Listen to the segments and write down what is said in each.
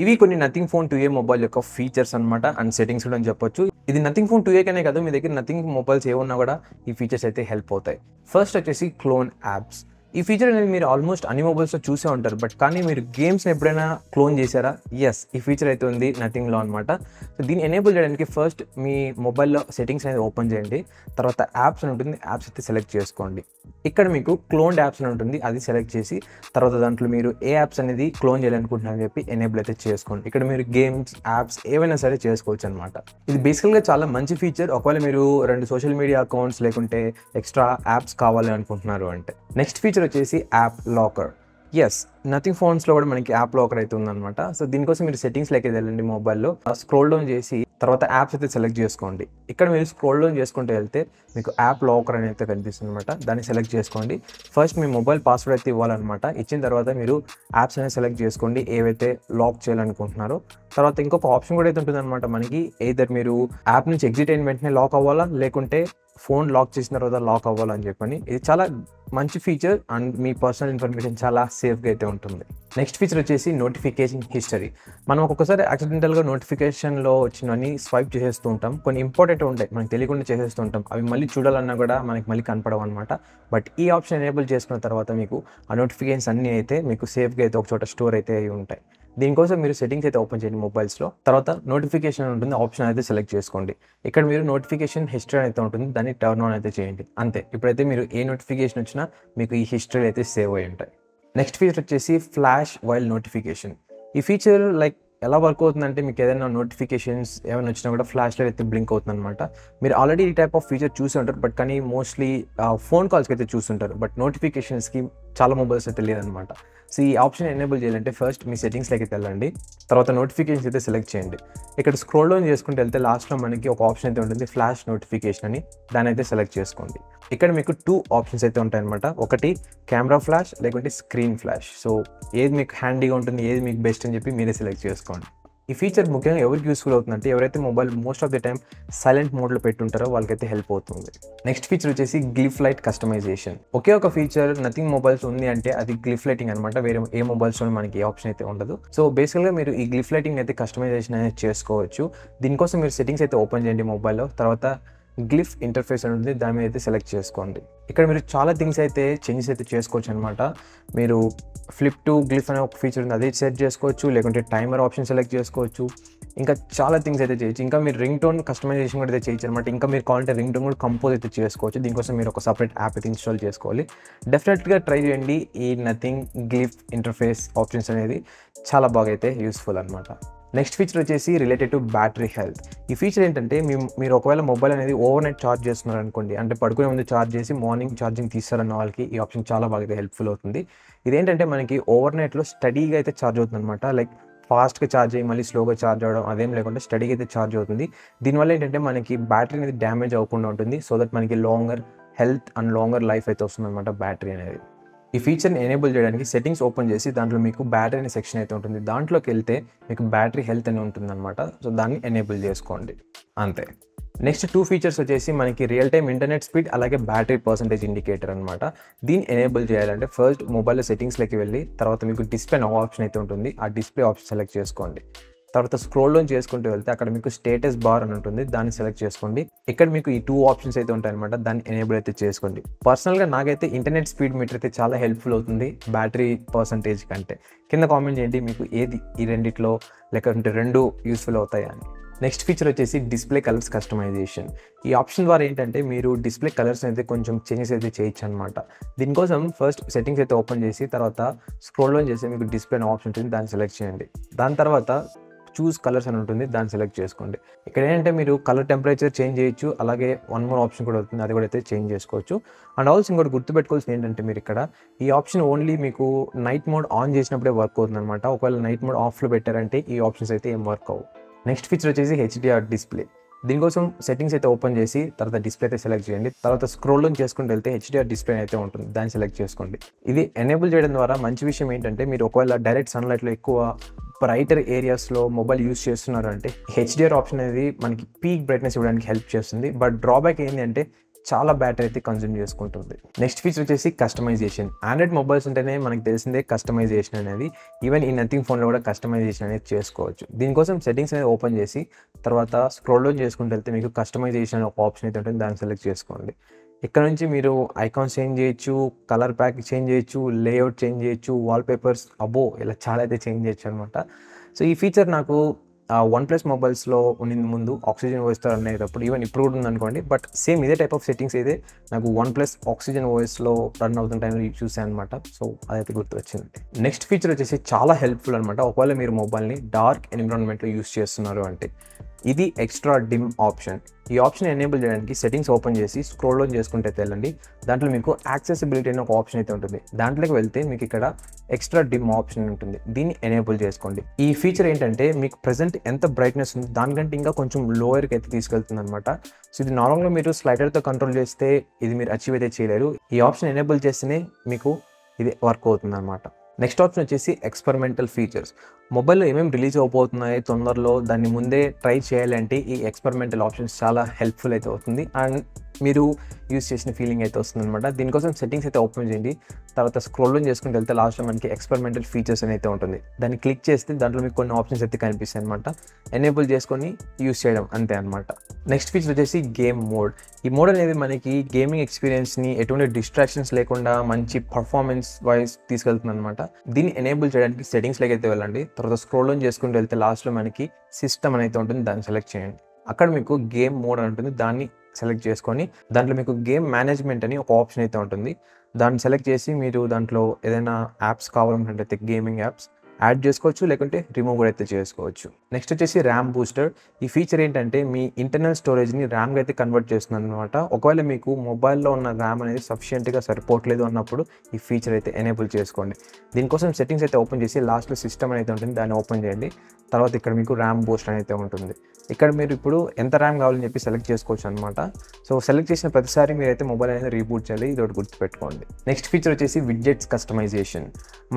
ఇవి కొన్ని nothing phone 2A mobile యొక్క ఫీచర్స్ అనమాట అండ్ సెట్టింగ్స్ కూడా అని చెప్పొచ్చు. ఇది నథింగ్ ఫోన్ 2A కనే కాదు, మీ దగ్గర నథింగ్ మొబైల్స్ ఏమున్నా కూడా ఈ ఫీచర్స్ అయితే హెల్ప్ అవుతాయి. ఫస్ట్ వచ్చేసి క్లోన్ యాప్స్. ఈ ఫీచర్ అనేది మీరు ఆల్మోస్ట్ అన్ని మొబైల్స్లో చూసే ఉంటారు, బట్ కానీ మీరు గేమ్స్ని ఎప్పుడైనా క్లోన్ చేశారా? ఎస్, ఈ ఫీచర్ అయితే ఉంది నథింగ్లో అనమాట. సో దీన్ని ఎనేబుల్ చేయడానికి ఫస్ట్ మీ మొబైల్లో సెట్టింగ్స్ అనేది ఓపెన్ చేయండి. తర్వాత యాప్స్ అని ఉంటుంది, యాప్స్ అయితే సెలెక్ట్ చేసుకోండి. ఇక్కడ మీకు క్లోన్డ్ యాప్స్ అని ఉంటుంది, అది సెలెక్ట్ చేసి తర్వాత దాంట్లో మీరు ఏ యాప్స్ అనేది క్లోన్ చేయాలనుకుంటున్నారని చెప్పి ఎనేబుల్ అయితే చేసుకోండి. ఇక్కడ మీరు గేమ్స్, యాప్స్ ఏవైనా సరే చేసుకోవచ్చు అనమాట. ఇది బేసికల్గా చాలా మంచి ఫీచర్ ఒకవేళ మీరు 2 సోషల్ మీడియా అకౌంట్స్ లేకుంటే ఎక్స్ట్రా యాప్స్ కావాలి అనుకుంటున్నారు అంటే. నెక్స్ట్ ఫీచర్ వచ్చేసి యాప్ లాకర్. ఎస్, నథింగ్ ఫోన్స్లో కూడా మనకి యాప్ లాకర్ అయితే ఉందన్నమాట. సో దీనికోసం మీరు సెట్టింగ్స్లోకి వెళ్ళండి, మొబైల్లో స్క్రోల్ డౌన్ చేసి తర్వాత యాప్స్ అయితే సెలెక్ట్ చేసుకోండి. ఇక్కడ మీరు స్క్రోల్ డౌన్ చేసుకుంటూ వెళ్తే మీకు యాప్ లాకర్ అని అయితే కనిపిస్తుంది అనమాట. దాన్ని సెలెక్ట్ చేసుకోండి. ఫస్ట్ మీ మొబైల్ పాస్వర్డ్ అయితే ఇవ్వాలన్నమాట. ఇచ్చిన తర్వాత మీరు యాప్స్ అనేది సెలెక్ట్ చేసుకోండి ఏవైతే లాక్ చేయాలనుకుంటున్నారో. తర్వాత ఇంకొక ఆప్షన్ కూడా అయితే ఉంటుంది అనమాట మనకి, ఎయిదర్ మీరు యాప్ నుంచి ఎగ్జిట్ అయిన వెంటనే లాక్ అవ్వాలా లేకుంటే ఫోన్ లాక్ చేసిన తర్వాత లాక్ అవ్వాలని చెప్పని. ఇది చాలా మంచి feature and me personal information చాలా సేఫ్గా అయితే ఉంటుంది. నెక్స్ట్ ఫీచర్ వచ్చేసి నోటిఫికేషన్ హిస్టరీ. మనం ఒక్కొక్కసారి యాక్సిడెంటల్గా నోటిఫికేషన్లో వచ్చినవన్నీ స్వైప్ చేసేస్తూ ఉంటాం. కొన్ని ఇంపార్టెంట్ ఉంటాయి, మనకు తెలియకుండా చేసేస్తూ ఉంటాం. అవి మళ్ళీ చూడాలన్నా కూడా మనకి మళ్ళీ కనపడవు అనమాట. బట్ ఈ ఆప్షన్ ఎనేబుల్ చేసుకున్న తర్వాత మీకు ఆ నోటిఫికేషన్స్ అన్నీ అయితే మీకు సేఫ్గా అయితే ఒక చోట స్టోర్ అయితే అయి ఉంటాయి. దీనికోసం మీరు సెట్టింగ్స్ అయితే ఓపెన్ చేయండి మొబైల్స్లో. తర్వాత నోటిఫికేషన్ ఉంటుంది, ఆప్షన్ అయితే సెలెక్ట్ చేసుకోండి. ఇక్కడ మీరు నోటిఫికేషన్ హిస్టరీ అయితే ఉంటుంది, దాన్ని టర్న్ ఆన్ అయితే చేయండి. అంతే, ఇప్పుడైతే మీరు ఏ నోటిఫికేషన్ వచ్చినా మీకు ఈ హిస్టరీ అయితే సేవ్ అయి ఉంటాయి. నెక్స్ట్ ఫీచర్ వచ్చేసి ఫ్లాష్ వైల్ నోటిఫికేషన్. ఈ ఫీచర్ లైక్ ఎలా వర్క్ అవుతుందంటే, మీకు ఏదైనా నోటిఫికేషన్స్ ఏమైనా వచ్చినా కూడా ఫ్లాష్ లైట్ అయితే బ్లింక్ అవుతుంది అనమాట. మీరు ఆల్రెడీ ఈ టైప్ ఆఫ్ ఫీచర్ చూసి ఉంటారు, బట్ కానీ మోస్ట్లీ ఫోన్ కాల్స్కి అయితే చూస్తుంటారు, బట్ నోటిఫికేషన్స్కి చాలా మొబైల్స్ అయితే లేదనమాట. సో ఈ ఆప్షన్ ఎనేబుల్ చేయాలంటే ఫస్ట్ మీ సెట్టింగ్స్లోకి అయితే వెళ్ళండి. తర్వాత నోటిఫికేషన్స్ అయితే సెలెక్ట్ చేయండి. ఇక్కడ స్క్రోల్ డౌన్ చేసుకుంటూ వెళ్తే లాస్ట్లో మనకి ఒక ఆప్షన్ అయితే ఉంటుంది, ఫ్లాష్ నోటిఫికేషన్ అని. దాన్ని అయితే సెలెక్ట్ చేసుకోండి. ఇక్కడ మీకు 2 ఆప్షన్స్ అయితే ఉంటాయన్నమాట. ఒకటి కెమెరా ఫ్లాష్ లేకుంటే స్క్రీన్ ఫ్లాష్. సో ఏది మీకు హ్యాండీగా ఉంటుంది, ఏది మీకు బెస్ట్ అని చెప్పి మీరే సెలెక్ట్ చేసుకోండి. ఈ ఫీచర్ ముఖ్యంగా ఎవరికి యూస్ఫుల్ అవుతుందంటే, ఎవరైతే mobile most of the time silent మోడ్లో పెట్టుంటారో వాళ్ళకైతే హెల్ప్ అవుతుంది. నెక్స్ట్ ఫీచర్ వచ్చేసి గ్లిఫ్ లైట్ కస్టమైజేషన్. ఒకే ఒక ఫీచర్ నథింగ్ మొబైల్స్ ఉంది అంటే అది గ్లిఫ్ లైటింగ్ అనమాట. వేరే ఏ మొబైల్స్లో మనకి ఏ ఆప్షన్ అయితే ఉండదు. సో బేసికల్గా మీరు ఈ గ్లిఫ్ లైటింగ్ అయితే కస్టమైజేషన్ అనేది చేసుకోవచ్చు. దీనికోసం మీరు సెట్టింగ్స్ అయితే ఓపెన్ చేయండి మొబైల్లో. తర్వాత గ్లిఫ్ ఇంటర్ఫేస్ అని ఉంటుంది, దాని మీద అయితే సెలెక్ట్ చేసుకోండి. ఇక్కడ మీరు చాలా థింగ్స్ అయితే చేంజెస్ అయితే చేసుకోవచ్చు అనమాట. మీరు ఫ్లిప్ టు గ్లిఫ్ అనే ఒక ఫీచర్ ఉంది, అది సెట్ చేసుకోవచ్చు. లేకుంటే టైమర్ ఆప్షన్ సెలెక్ట్ చేసుకోవచ్చు. ఇంకా చాలా థింగ్స్ అయితే చేయొచ్చు. ఇంకా మీరు రింగ్ టోన్ కస్టమైజేషన్ కూడా అయితే చేయొచ్చు అనమాట. ఇంకా మీరు కావాలంటే రింగ్ టోన్ కూడా కంపోజ్ అయితే చేసుకోవచ్చు. దీనికోసం మీరు ఒక సపరేట్ యాప్ అయితే ఇన్స్టాల్ చేసుకోవాలి. డెఫినెట్గా ట్రై చేయండి. ఈ నథింగ్ గ్లిఫ్ ఇంటర్ఫేస్ ఆప్షన్స్ అనేది చాలా బాగా అయితే యూస్ఫుల్ అనమాట. నెక్స్ట్ ఫీచర్ వచ్చేసి రిలేటెడ్ టు బ్యాటరీ హెల్త్. ఈ ఫీచర్ ఏంటంటే, మీరు ఒకవేళ మొబైల్ అనేది ఓవర్ నైట్ ఛార్జ్ చేస్తున్నారు అనుకోండి, అంటే పడుకునే ముందు ఛార్జ్ చేసి మార్నింగ్ ఛార్జింగ్ తీస్తారన్న వాళ్ళకి ఈ ఆప్షన్ చాలా బాగా హెల్ప్ఫుల్ అవుతుంది. ఇదేంటంటే మనకి ఓవర్ నైట్లో స్టడీగా అయితే ఛార్జ్ అవుతుంది అనమాట. లైక్ ఫాస్ట్గా ఛార్జ్ అయ్యి మళ్ళీ స్లోగా ఛార్జ్ అవ్వడం అదేం లేకుండా స్టడీగా అయితే ఛార్జ్ అవుతుంది. దీనివల్ల ఏంటంటే మనకి బ్యాటరీ అనేది డ్యామేజ్ అవ్వకుండా ఉంటుంది. సో దట్ మనకి longer health and longer life అయితే వస్తుంది అనమాట బ్యాటరీ అనేది. ఈ ఫీచర్ని ఎనేబుల్ చేయడానికి సెట్టింగ్స్ ఓపెన్ చేసి దాంట్లో మీకు బ్యాటరీ అనే సెక్షన్ అయితే ఉంటుంది, దాంట్లోకి వెళ్తే మీకు బ్యాటరీ హెల్త్ అని ఉంటుంది అనమాట. సో దాన్ని ఎనేబుల్ చేసుకోండి, అంతే. నెక్స్ట్ 2 ఫీచర్స్ వచ్చేసి మనకి రియల్ టైమ్ ఇంటర్నెట్ స్పీడ్ అలాగే బ్యాటరీ పర్సంటేజ్ ఇండికేటర్ అనమాట. దీన్ని ఎనేబుల్ చేయాలంటే ఫస్ట్ మొబైల్లో సెట్టింగ్స్లోకి వెళ్ళి తర్వాత మీకు డిస్ప్లే నో ఆప్షన్ అయితే ఉంటుంది, ఆ డిస్ప్లే ఆప్షన్ సెలెక్ట్ చేసుకోండి. తర్వాత స్క్రోల్ డౌన్ చేసుకుంటూ వెళ్తే అక్కడ మీకు స్టేటస్ బార్ అని ఉంటుంది, దాన్ని సెలెక్ట్ చేసుకోండి. ఇక్కడ మీకు ఈ 2 ఆప్షన్స్ అయితే ఉంటాయన్నమాట, దాన్ని ఎనేబుల్ అయితే చేసుకోండి. పర్సనల్గా నాకైతే ఇంటర్నెట్ స్పీడ్ మీటర్ అయితే చాలా హెల్ప్ఫుల్ అవుతుంది బ్యాటరీ పర్సంటేజ్ కంటే. కింద కామెంట్ చేయండి మీకు ఏది ఈ రెండిట్లో లేకుంటే 2 యూస్ఫుల్ అవుతాయి అని. నెక్స్ట్ ఫీచర్ వచ్చేసి డిస్ప్లే కలర్స్ కస్టమైజేషన్. ఈ ఆప్షన్ ద్వారా ఏంటంటే మీరు డిస్ప్లే కలర్స్ అయితే కొంచెం చేంజెస్ అయితే చేయొచ్చు అనమాట. దీనికోసం ఫస్ట్ సెట్టింగ్స్ అయితే ఓపెన్ చేసి తర్వాత స్క్రోల్ డౌన్ చేసి మీకు డిస్ప్లే ఆప్షన్ ఉంటుంది, దాన్ని సెలెక్ట్ చేయండి. దాని తర్వాత చూస్ కలర్స్ అని ఉంటుంది, దాన్ని సెలెక్ట్ చేసుకోండి. ఇక్కడ ఏంటంటే మీరు కలర్ టెంపరేచర్ చేంజ్ చేయొచ్చు, అలాగే 1 మోర్ ఆప్షన్ కూడా అవుతుంది, అది కూడా అయితే చేంజ్ చేసుకోవచ్చు. అండ్ ఆల్సో ఇంకోటి గుర్తుపెట్టుకోవాల్సింది ఏంటంటే, మీరు ఇక్కడ ఈ ఆప్షన్ ఓన్లీ మీకు నైట్ మోడ్ ఆన్ చేసినప్పుడే వర్క్ అవుతుంది అనమాట. ఒకవేళ నైట్ మోడ్ ఆఫ్లో పెట్టారంటే ఈ ఆప్షన్స్ అయితే ఏం వర్క్ అవ్వవు. నెక్స్ట్ ఫీచర్ వచ్చేసి HDR డిస్ప్లే. దీనికోసం సెట్టింగ్స్ అయితే ఓపెన్ చేసి తర్వాత డిస్ప్లే అయితే సెలెక్ట్ చేయండి. తర్వాత స్క్రోల్ డౌన్ చేసుకుంటూ వెళ్తే HDR డిస్ప్లే అయితే ఉంటుంది, దాన్ని సెలెక్ట్ చేసుకోండి. ఇది ఎనేబుల్ చేయడం ద్వారా మంచి విషయం ఏంటంటే, మీరు ఒకవేళ డైరెక్ట్ సన్లైట్లో ఎక్కువ బ్రైటర్ ఏరియాస్లో మొబైల్ యూస్ చేస్తున్నారు అంటే HDR ఆప్షన్ అనేది మనకి పీక్ బ్రైట్నెస్ ఇవ్వడానికి హెల్ప్ చేస్తుంది. బట్ డ్రాబ్యాక్ ఏంటి అంటే చాలా బ్యాటరీ అయితే కన్జ్యూమ్ చేసుకుంటుంది. నెక్స్ట్ ఫీచర్ వచ్చేసి కస్టమైజేషన్. ఆండ్రాయిడ్ మొబైల్స్ ఉంటేనే మనకు తెలిసిందే కస్టమైజేషన్ అనేది. ఈవెన్ ఈ నథింగ్ ఫోన్లో కూడా కస్టమైజేషన్ అనేది చేసుకోవచ్చు. దీనికోసం సెట్టింగ్స్ అనేది ఓపెన్ చేసి తర్వాత స్క్రోల్ డౌన్ చేసుకుంటూ వెళ్తే మీకు కస్టమైజేషన్ అనే ఒక ఆప్షన్ అయితే ఉంటుంది. దాన్ని సెలెక్ట్ చేసుకోండి. ఇక్కడ నుంచి మీరు ఐకాన్స్ చేంజ్ చేయొచ్చు, కలర్ ప్యాక్ చేంజ్ చేయొచ్చు, లేఅవుట్ చేంజ్ చేయొచ్చు, వాల్పేపర్స్ ఇలా చాలా అయితే చేంజ్ చేయొచ్చు అనమాట. సో ఈ ఫీచర్ నాకు OnePlus మొబైల్స్లో ఉండింది ముందు ఆక్సిజన్ ఓఎస్తో రన్ అయ్యేటప్పుడు, ఈవెన్ ఇప్పుడు కూడా ఉందనుకోండి. బట్ సేమ్ ఇదే టైప్ ఆఫ్ సెట్టింగ్స్ అయితే నాకు OnePlus ఆక్సిజన్ ఓఎస్లో రన్ అవుతున్న టైంలో చూసాను అనమాట. సో అదైతే గుర్తు వచ్చింది. నెక్స్ట్ ఫీచర్ వచ్చేసి చాలా హెల్ప్ఫుల్ అనమాట. ఒకవేళ మీరు మొబైల్ని డార్క్ ఎన్విరాన్మెంట్లో యూస్ చేస్తున్నారు అంటే ఇది ఎక్స్ట్రా డిమ్ ఆప్షన్. ఈ ఆప్షన్ ఎనేబుల్ చేయడానికి సెట్టింగ్స్ ఓపెన్ చేసి స్క్రోల్ డౌన్ చేసుకుంటే వెళ్ళండి. దాంట్లో మీకు యాక్సెసిబిలిటీ అనే ఒక ఆప్షన్ అయితే ఉంటుంది. దాంట్లోకి వెళ్తే మీకు ఇక్కడ ఎక్స్ట్రా డిమ్ ఆప్షన్ ఉంటుంది. దీన్ని ఎనేబుల్ చేసుకోండి. ఈ ఫీచర్ ఏంటంటే మీకు ప్రెజెంట్ ఎంత బ్రైట్నెస్ ఉంది దానికంటే ఇంకా కొంచెం లోయర్కి అయితే తీసుకెళ్తుంది అనమాట. సో ఇది నార్మల్గా మీరు స్లైడర్తో కంట్రోల్ చేస్తే ఇది మీరు అచీవ్ అయితే చేయలేరు. ఈ ఆప్షన్ ఎనేబుల్ చేస్తేనే మీకు ఇది వర్క్ అవుతుంది అనమాట. నెక్స్ట్ ఆప్షన్ వచ్చేసి ఎక్స్పెరిమెంటల్ ఫీచర్స్. మొబైల్లో ఏమేమి రిలీజ్ అవబోతున్నాయి తొందరలో దాన్ని ముందే ట్రై చేయాలంటే ఈ ఎక్స్పెరిమెంటల్ ఆప్షన్స్ చాలా హెల్ప్ఫుల్ అయితే అవుతుంది. అండ్ మీరు యూస్ చేసిన ఫీలింగ్ అయితే వస్తుంది అనమాట. దీనికోసం సెట్టింగ్స్ అయితే ఓపెన్ చేయండి. తర్వాత స్క్రోల్ డౌన్ చేసుకుంటూ వెళ్తే లాస్ట్లో మనకి ఎక్స్పెరిమెంటల్ ఫీచర్స్ అని అయితే ఉంటుంది. దాన్ని క్లిక్ చేస్తే దాంట్లో మీకు కొన్ని ఆప్షన్స్ అయితే కనిపిస్తాయి అనమాట. ఎనేబుల్ చేసుకొని యూస్ చేయడం అంతే అనమాట. నెక్స్ట్ ఫీచర్ వచ్చేసి గేమ్ మోడ్. ఈ మోడ్ అనేది మనకి గేమింగ్ ఎక్స్పీరియన్స్ని ఎటువంటి డిస్ట్రాక్షన్స్ లేకుండా మంచి పర్ఫార్మెన్స్ వైజ్ తీసుకెళ్తుంది అనమాట. దీన్ని ఎనేబుల్ చేయడానికి సెట్టింగ్స్లోకి అయితే వెళ్ళండి. తర్వాత స్క్రోల్ డౌన్ చేసుకుంటూ వెళ్తే లాస్ట్లో మనకి సిస్టమ్ అనేది ఉంటుంది. దాన్ని సెలెక్ట్ చేయండి. అక్కడ మీకు గేమ్ మోడ్ అని ఉంటుంది. దాన్ని సెలెక్ట్ చేసుకొని దాంట్లో మీకు గేమ్ మేనేజ్మెంట్ అని ఒక ఆప్షన్ అయితే ఉంటుంది. దాన్ని సెలెక్ట్ చేసి మీరు దాంట్లో ఏదైనా యాప్స్ కావాలనుకుంటే గేమింగ్ యాప్స్ యాడ్ చేసుకోవచ్చు, లేకుంటే రిమూవ్ కూడా అయితే చేసుకోవచ్చు. నెక్స్ట్ వచ్చేసి ర్యామ్ బూస్టర్. ఈ ఫీచర్ ఏంటంటే మీ ఇంటర్నల్ స్టోరేజ్ని ర్యామ్గా అయితే కన్వర్ట్ చేస్తుంది అనమాట. ఒకవేళ మీకు మొబైల్లో ఉన్న ర్యామ్ అనేది సఫిషియెంట్గా సరిపోవట్లేదు అన్నప్పుడు ఈ ఫీచర్ అయితే ఎనేబుల్ చేసుకోండి. దీనికోసం సెట్టింగ్స్ అయితే ఓపెన్ చేసి లాస్ట్లో సిస్టమ్ అయితే ఉంటుంది. దాన్ని ఓపెన్ చేయండి. తర్వాత ఇక్కడ మీకు ర్యామ్ బూస్టర్ అయితే ఉంటుంది. ఇక్కడ మీరు ఇప్పుడు ఎంత ర్యామ్ కావాలని చెప్పి సెలెక్ట్ చేసుకోవచ్చు అనమాట. సో సెలెక్ట్ చేసిన ప్రతిసారి మీరైతే మొబైల్ అనేది రీబూట్ చేయాలి. ఇది ఒకటి గుర్తుపెట్టుకోండి. నెక్స్ట్ ఫీచర్ వచ్చేసి విడ్జెట్స్ కస్టమైజేషన్.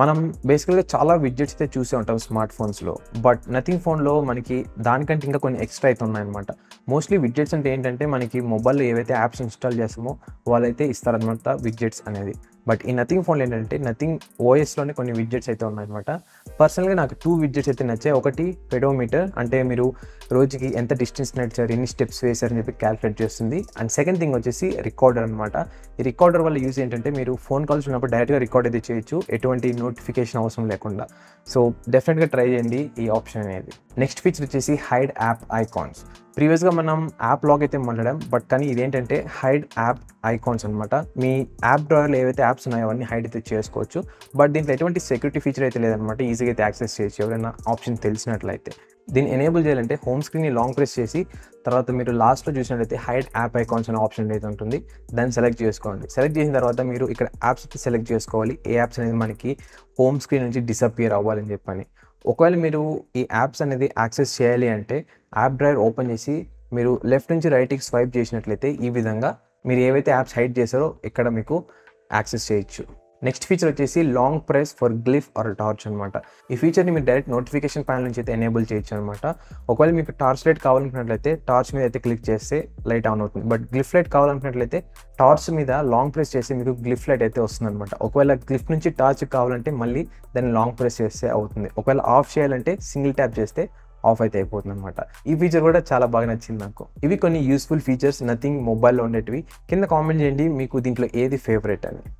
మనం బేసికల్గా చాలా విడ్జెట్స్ అయితే చూసే ఉంటాం స్మార్ట్ ఫోన్స్లో. బట్ నథింగ్ ఫోన్లో మనకి దానికంటే ఇంకా కొన్ని ఎక్స్ట్రా అయితే ఉన్నాయన్నమాట. మోస్ట్లీ విడ్జెట్స్ అంటే ఏంటంటే మనకి మొబైల్లో ఏవైతే యాప్స్ ఇన్స్టాల్ చేస్తామో వాళ్ళైతే ఇస్తారనమాట విడ్జెట్స్ అనేది. బట్ ఈ నథింగ్ ఫోన్లో ఏంటంటే నథింగ్ ఓఎస్లోనే కొన్ని విడ్జెట్స్ అయితే ఉన్నాయన్నమాట. పర్సనల్గా నాకు 2 విడ్జెట్స్ అయితే నచ్చాయి. ఒకటి పెడోమీటర్, అంటే మీరు రోజుకి ఎంత డిస్టెన్స్ నడిచారు, ఎన్ని స్టెప్స్ వేశారని చెప్పి క్యాలిక్యులేట్ చేస్తుంది. అండ్ సెకండ్ థింగ్ వచ్చేసి రికార్డర్ అనమాట. ఈ రికార్డర్ వల్ల యూజ్ ఏంటంటే మీరు ఫోన్ కాల్స్ ఉన్నప్పుడు డైరెక్ట్గా రికార్డ్ అయితే చేయొచ్చు, ఎటువంటి నోటిఫికేషన్ అవసరం లేకుండా. సో డెఫినెట్గా ట్రై చేయండి ఈ ఆప్షన్ అనేది. నెక్స్ట్ ఫీచర్ వచ్చేసి హైడ్ యాప్ ఐకాన్స్. ప్రీవియస్గా మనం యాప్ లాక్ అయితే మాట్లాడాం, బట్ కానీ ఇదేంటంటే హైడ్ యాప్ ఐకాన్స్ అనమాట. మీ యాప్ డ్రాయర్లో ఏవైతే యాప్స్ ఉన్నాయో అవన్నీ హైడ్ అయితే చేసుకోవచ్చు. బట్ దీంట్లో ఎటువంటి సెక్యూరిటీ ఫీచర్ అయితే లేదనమాట. ఈజీగా అయితే యాక్సెస్ చేయొచ్చు ఎవరైనా ఆప్షన్ తెలిసినట్లయితే. దీన్ని ఎనేబుల్ చేయాలంటే హోమ్ స్క్రీన్ని లాంగ్ ప్రెస్ చేసి తర్వాత మీరు లాస్ట్లో చూసినట్లయితే హైడ్ యాప్ ఐకాన్స్ అనే ఆప్షన్ అయితే ఉంటుంది. దాన్ని సెలెక్ట్ చేసుకోండి. సెలెక్ట్ చేసిన తర్వాత మీరు ఇక్కడ యాప్స్ అయితే సెలెక్ట్ చేసుకోవాలి. ఏ యాప్స్ అనేది మనకి హోమ్ స్క్రీన్ నుంచి డిసప్పియర్ అవ్వాలని చెప్పని. ఒకవేళ మీరు ఈ యాప్స్ అనేది యాక్సెస్ చేయాలి అంటే యాప్ డ్రైవర్ ఓపెన్ చేసి మీరు లెఫ్ట్ నుంచి రైట్కి స్వైప్ చేసినట్లయితే ఈ విధంగా మీరు ఏవైతే యాప్స్ హైడ్ చేశారో ఇక్కడ మీకు యాక్సెస్ చేయొచ్చు. నెక్స్ట్ ఫీచర్ వచ్చేసి long press for glyph or torch అనమాట. ఈ ఫీచర్ని మీరు డైరెక్ట్ నోటిఫికేషన్ ప్యానల్ నుంచి అయితే ఎనేబుల్ చేయొచ్చు అనమాట. ఒకవేళ మీకు టార్చ్ లైట్ కావాలనుకున్నట్లయితే టార్చ్ మీద అయితే క్లిక్ చేస్తే లైట్ ఆన్ అవుతుంది. బట్ గ్లిఫ్ లైట్ కావాలనుకున్నట్లయితే టార్చ్ మీద లాంగ్ ప్రెస్ చేస్తే మీకు గ్లిఫ్ లైట్ అయితే వస్తుంది అనమాట. ఒకవేళ గ్లిఫ్ నుంచి టార్చ్ కావాలంటే మళ్ళీ దాన్ని లాంగ్ ప్రెస్ చేస్తే అవుతుంది. ఒకవేళ ఆఫ్ చేయాలంటే సింగిల్ ట్యాప్ చేస్తే ఆఫ్ అయితే అయిపోతుంది అనమాట. ఈ ఫీచర్ కూడా చాలా బాగా నచ్చింది నాకు. ఇవి కొన్ని యూస్ఫుల్ ఫీచర్స్ నథింగ్ మొబైల్లో ఉండేటివి. కింద కామెంట్ చేయండి మీకు దీంట్లో ఏది ఫేవరెట్ అని.